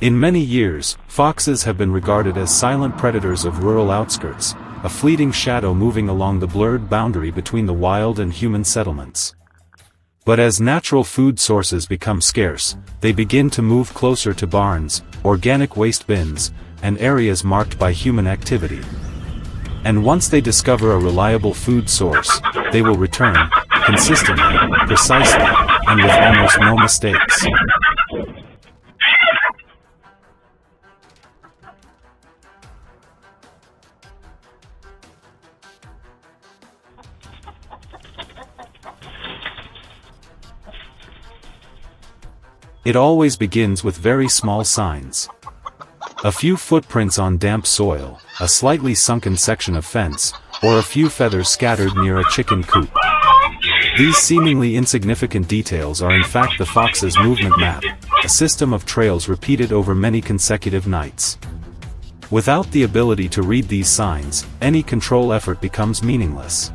In many years, foxes have been regarded as silent predators of rural outskirts, a fleeting shadow moving along the blurred boundary between the wild and human settlements. But as natural food sources become scarce, they begin to move closer to barns, organic waste bins, and areas marked by human activity. And once they discover a reliable food source, they will return, consistently, precisely, and with almost no mistakes. It always begins with very small signs. A few footprints on damp soil, a slightly sunken section of fence, or a few feathers scattered near a chicken coop. These seemingly insignificant details are in fact the fox's movement map, a system of trails repeated over many consecutive nights. Without the ability to read these signs, any control effort becomes meaningless.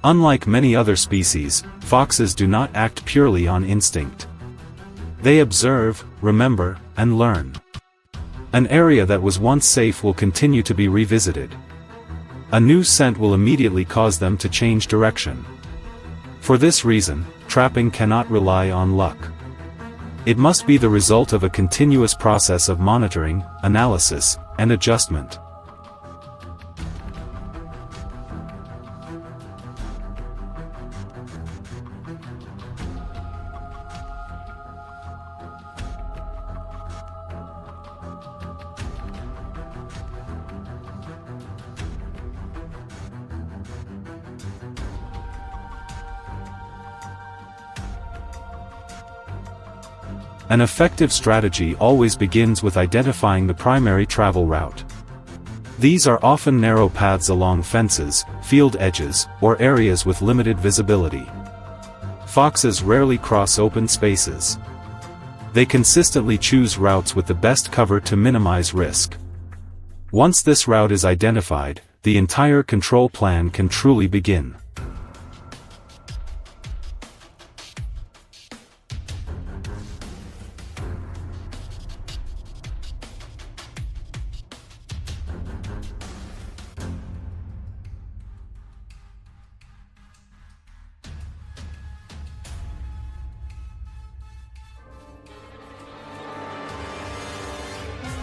Unlike many other species, foxes do not act purely on instinct. They observe, remember, and learn. An area that was once safe will continue to be revisited. A new scent will immediately cause them to change direction. For this reason, trapping cannot rely on luck. It must be the result of a continuous process of monitoring, analysis, and adjustment. An effective strategy always begins with identifying the primary travel route. These are often narrow paths along fences, field edges, or areas with limited visibility. Foxes rarely cross open spaces. They consistently choose routes with the best cover to minimize risk. Once this route is identified, the entire control plan can truly begin.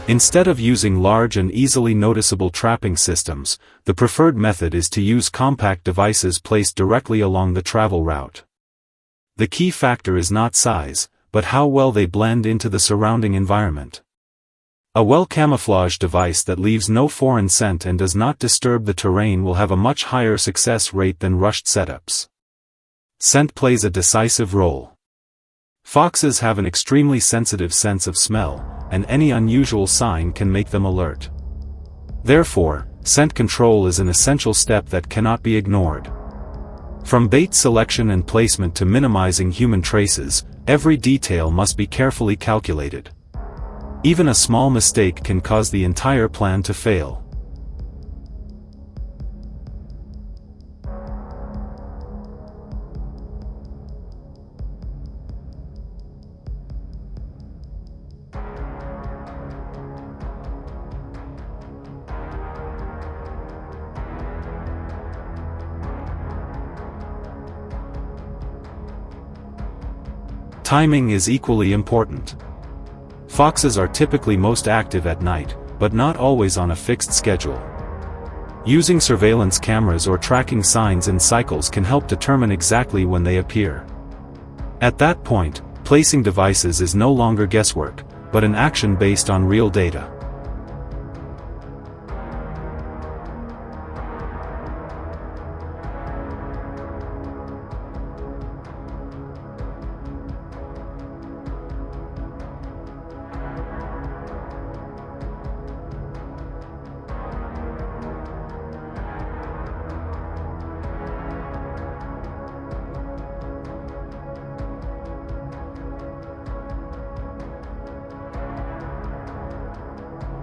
Instead of using large and easily noticeable trapping systems, the preferred method is to use compact devices placed directly along the travel route. The key factor is not size, but how well they blend into the surrounding environment. A well-camouflaged device that leaves no foreign scent and does not disturb the terrain will have a much higher success rate than rushed setups. Scent plays a decisive role. Foxes have an extremely sensitive sense of smell, and any unusual sign can make them alert. Therefore, scent control is an essential step that cannot be ignored. From bait selection and placement to minimizing human traces, every detail must be carefully calculated. Even a small mistake can cause the entire plan to fail. Timing is equally important. Foxes are typically most active at night, but not always on a fixed schedule. Using surveillance cameras or tracking signs in cycles can help determine exactly when they appear. At that point, placing devices is no longer guesswork, but an action based on real data.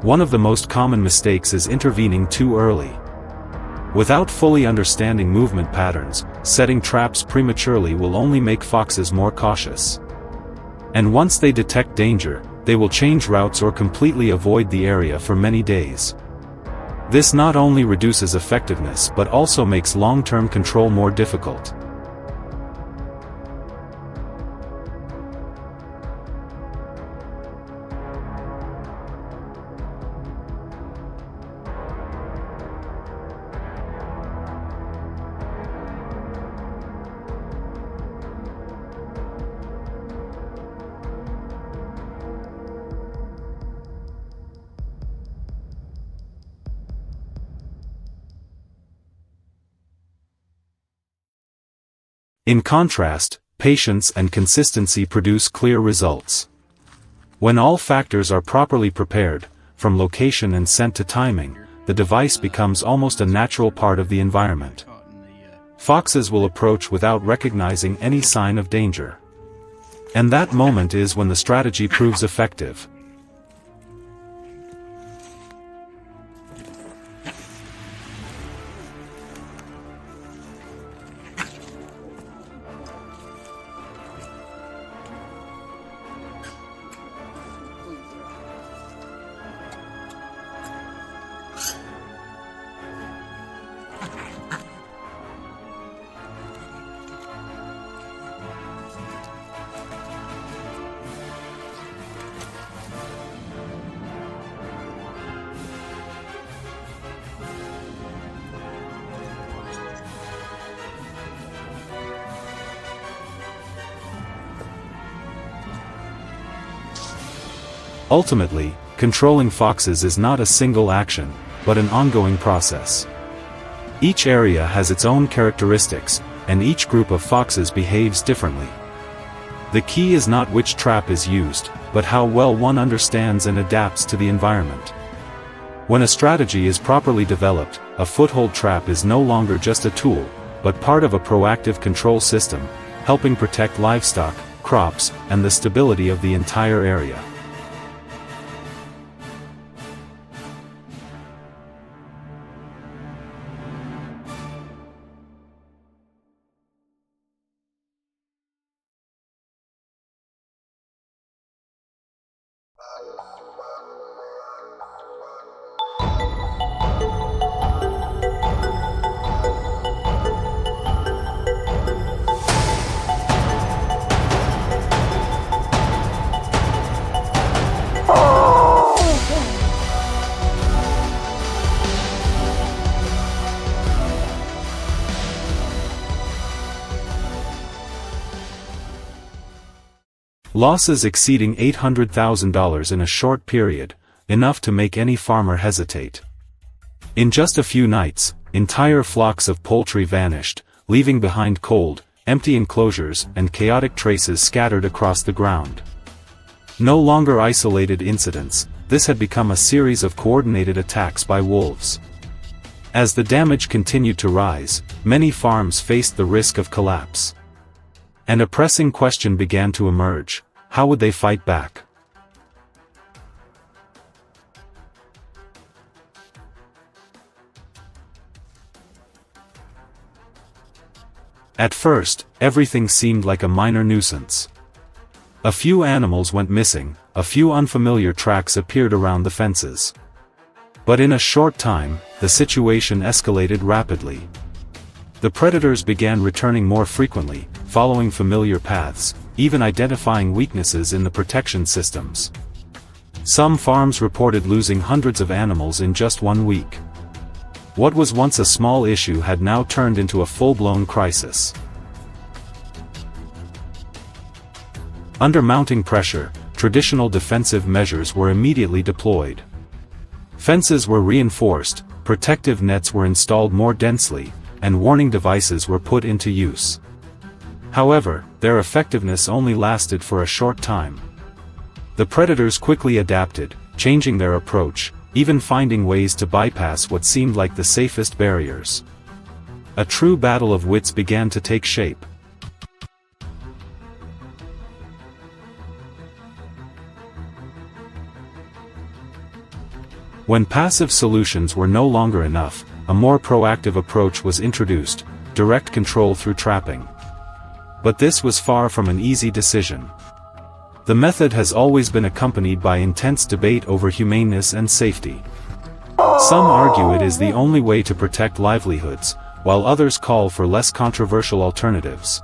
One of the most common mistakes is intervening too early. Without fully understanding movement patterns, setting traps prematurely will only make foxes more cautious. And once they detect danger, they will change routes or completely avoid the area for many days. This not only reduces effectiveness but also makes long-term control more difficult. In contrast, patience and consistency produce clear results. When all factors are properly prepared, from location and scent to timing, the device becomes almost a natural part of the environment. Foxes will approach without recognizing any sign of danger. And that moment is when the strategy proves effective. Ultimately, controlling foxes is not a single action, but an ongoing process. Each area has its own characteristics, and each group of foxes behaves differently. The key is not which trap is used, but how well one understands and adapts to the environment. When a strategy is properly developed, a foothold trap is no longer just a tool, but part of a proactive control system, helping protect livestock, crops, and the stability of the entire area. Losses exceeding $800,000 in a short period, enough to make any farmer hesitate. In just a few nights, entire flocks of poultry vanished, leaving behind cold, empty enclosures and chaotic traces scattered across the ground. No longer isolated incidents, this had become a series of coordinated attacks by wolves. As the damage continued to rise, many farms faced the risk of collapse. And a pressing question began to emerge: how would they fight back? At first, everything seemed like a minor nuisance. A few animals went missing, a few unfamiliar tracks appeared around the fences. But in a short time, the situation escalated rapidly. The predators began returning more frequently, following familiar paths, even identifying weaknesses in the protection systems. Some farms reported losing hundreds of animals in just 1 week. What was once a small issue had now turned into a full-blown crisis. Under mounting pressure, traditional defensive measures were immediately deployed. Fences were reinforced, protective nets were installed more densely, and warning devices were put into use. However, their effectiveness only lasted for a short time. The predators quickly adapted, changing their approach, even finding ways to bypass what seemed like the safest barriers. A true battle of wits began to take shape. When passive solutions were no longer enough, a more proactive approach was introduced: direct control through trapping. But this was far from an easy decision. The method has always been accompanied by intense debate over humaneness and safety. Some argue it is the only way to protect livelihoods, while others call for less controversial alternatives.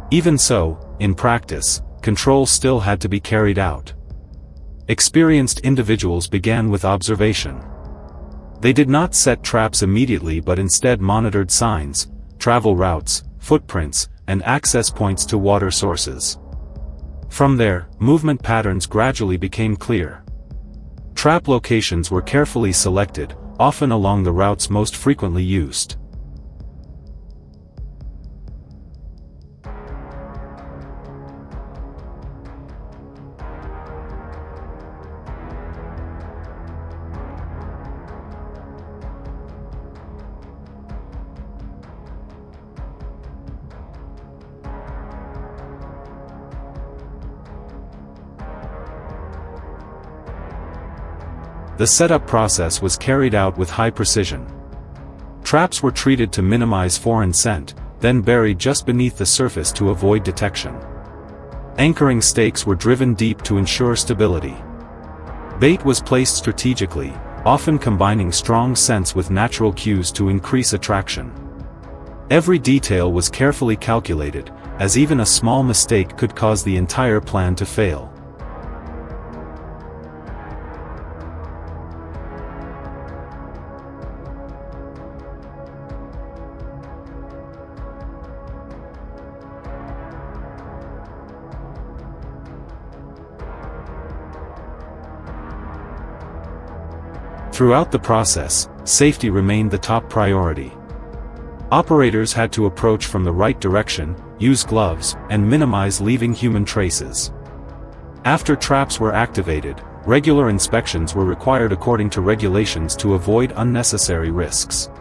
Even so, in practice, control still had to be carried out. Experienced individuals began with observation. They did not set traps immediately but instead monitored signs, travel routes, footprints, and access points to water sources. From there, movement patterns gradually became clear. Trap locations were carefully selected, often along the routes most frequently used. The setup process was carried out with high precision. Traps were treated to minimize foreign scent, then buried just beneath the surface to avoid detection. Anchoring stakes were driven deep to ensure stability. Bait was placed strategically, often combining strong scents with natural cues to increase attraction. Every detail was carefully calculated, as even a small mistake could cause the entire plan to fail. Throughout the process, safety remained the top priority. Operators had to approach from the right direction, use gloves, and minimize leaving human traces. After traps were activated, regular inspections were required according to regulations to avoid unnecessary risks.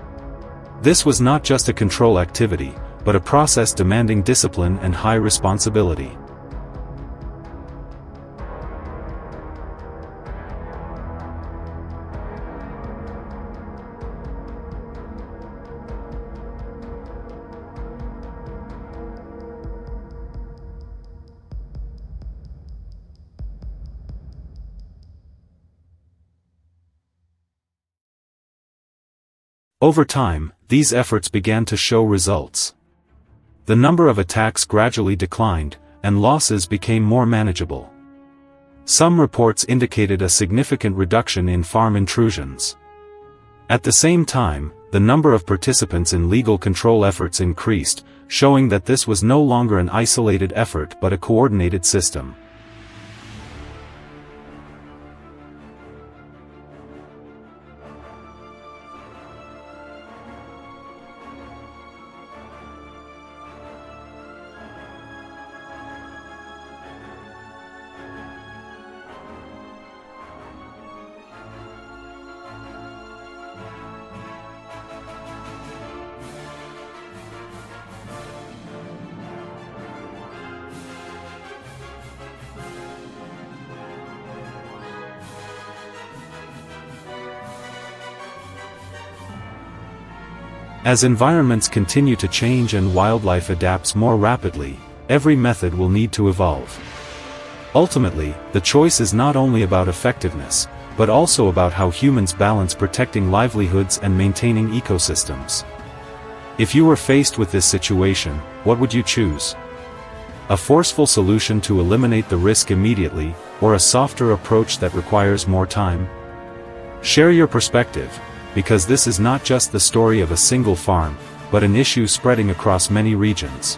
This was not just a control activity, but a process demanding discipline and high responsibility. Over time, these efforts began to show results. The number of attacks gradually declined, and losses became more manageable. Some reports indicated a significant reduction in farm intrusions. At the same time, the number of participants in legal control efforts increased, showing that this was no longer an isolated effort but a coordinated system. As environments continue to change and wildlife adapts more rapidly, every method will need to evolve. Ultimately, the choice is not only about effectiveness, but also about how humans balance protecting livelihoods and maintaining ecosystems. If you were faced with this situation, what would you choose? A forceful solution to eliminate the risk immediately, or a softer approach that requires more time? Share your perspective, because this is not just the story of a single farm, but an issue spreading across many regions.